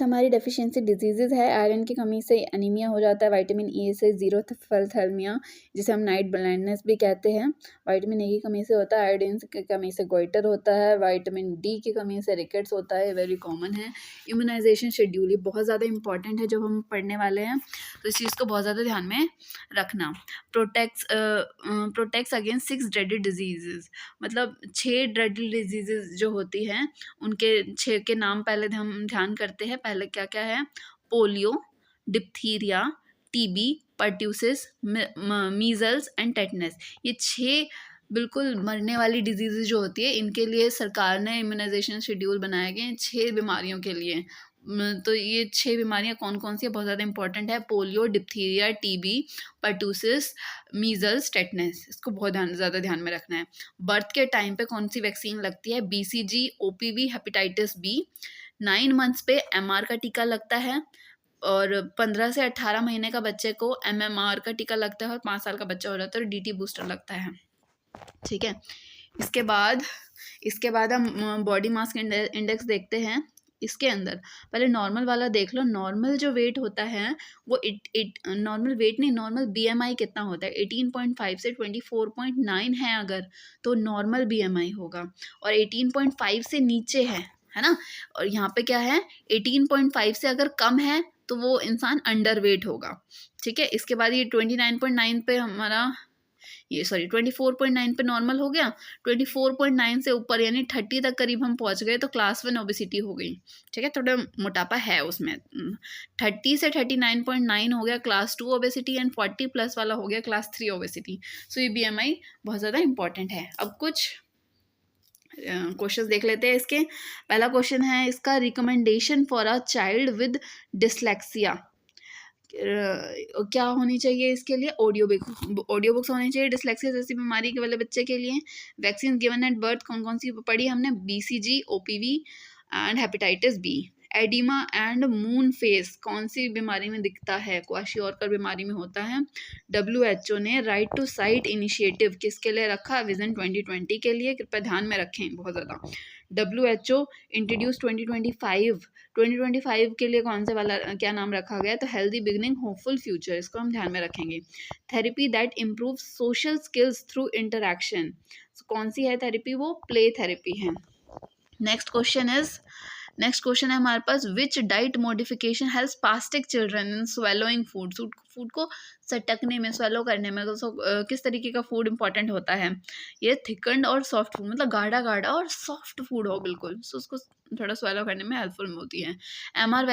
हमारी deficiency diseases है। Iron की कमी से एनीमिया हो जाता है, विटामिन ए से ज़ीरोथैलेमिया जिसे हम नाइट ब्लाइंडनेस भी कहते हैं, विटामिन ए की कमी से होता है, आयोडीन की कमी से गोइटर होता है, विटामिन डी की कमी से रिकेट्स होता है, वेरी कॉमन है। इम्यूनाइजेशन शेड्यूल ये बहुत ज़्यादा इंपॉर्टेंट है, जब हम पढ़ने वाले हैं तो इस चीज़ को बहुत ज़्यादा ध्यान में रखना। प्रोटेक्ट्स अगेंस्ट 6 ड्रेडेड डिजीज़ेज़, मतलब 6 ड्रेडेड डिजीज़ेज़ जो होती हैं उनके 6 के नाम पहले हम ध्यान करते हैं। पहले क्या क्या है? Polio, diphtheria, TB, pertussis, measles and tetanus. ये 6 बिल्कुल मरने वाली डिजीज़ेज़ जो होती है, इनके लिए सरकार ने इम्यूनाइजेशन शेड्यूल बनाए गए हैं 6 बीमारियों के लिए। तो ये 6 बीमारियां कौन कौन सी है, बहुत ज़्यादा इंपॉर्टेंट है। Polio, diphtheria, TB, pertussis, measles, tetanus, इसको बहुत ज़्यादा ध्यान में रखना है। बर्थ के टाइम पे कौन सी वैक्सीन लगती है? BCG, OPV, hepatitis B. 9 months पे MR का टीका लगता है, और 15 से 18 महीने का बच्चे को MMR का टीका लगता है, और 5 साल का बच्चा हो जाता है तो DT बूस्टर लगता है। ठीक है, इसके बाद हम बॉडी मास इंडेक्स देखते हैं। इसके अंदर पहले नॉर्मल वाला देख लो। नॉर्मल जो वेट होता है वो नॉर्मल वेट नहीं, नॉर्मल BMI कितना होता है? 18.5 से 24.9 है अगर, तो नॉर्मल BMI होगा। और 18.5 से नीचे है ना, और यहाँ पे क्या है? 18.5 से अगर कम है तो वो इंसान अंडर वेट होगा। ठीक है, इसके बाद ये 29.9 पे हमारा 24.9 पे नॉर्मल हो गया। 24.9 से ऊपर यानी 30 तक करीब हम पहुंच गए तो क्लास 1 ओबेसिटी हो गई। ठीक है, थोड़ा मोटापा है उसमें। 30 से 39.9 हो गया क्लास 2 ओबेसिटी, एंड 40 प्लस वाला हो गया क्लास 3 ओबेसिटी। सो ये BMI बहुत ज़्यादा इंपॉर्टेंट है। अब कुछ क्वेश्चन देख लेते हैं इसके। पहला क्वेश्चन है इसका, recommendation for a child with dyslexia क्या होनी चाहिए इसके लिए? ऑडियो बुक्स होनी चाहिए डिसलेक्सिया जैसी बीमारी के वाले बच्चे के लिए। वैक्सीन गिवन एट बर्थ कौन कौन सी पढ़ी हमने? BCG, OPV and hepatitis B. Oedema and moon face कौन सी बीमारी में दिखता है? क्वाशियोरकर बीमारी में होता है। WHO ने राइट टू साइट इनिशिएटिव किसके लिए रखा? विजन 2020 के लिए। कृपया ध्यान में रखें बहुत ज़्यादा। WHO इंट्रोड्यूस 2025 के लिए कौन से वाला क्या नाम रखा गया? तो हेल्दी बिगनिंग होपफुल फ्यूचर, इसको हम ध्यान में रखेंगे। Therapy that improve social skills through interaction, कौन सी है थेरेपी? वो प्ले थेरेपी है। नेक्स्ट क्वेश्चन है हमारे पास, which diet modification help spastic children in swallowing food को सटकने में, स्वेलो करने में, तो किस तरीके का फूड इंपॉर्टेंट होता है? ये थिकन्ड और सॉफ्ट फूड, मतलब गाढ़ा और सॉफ्ट फूड हो बिल्कुल, सो उसको थोड़ा स्वेलो करने में हेल्पफुल होती है। MR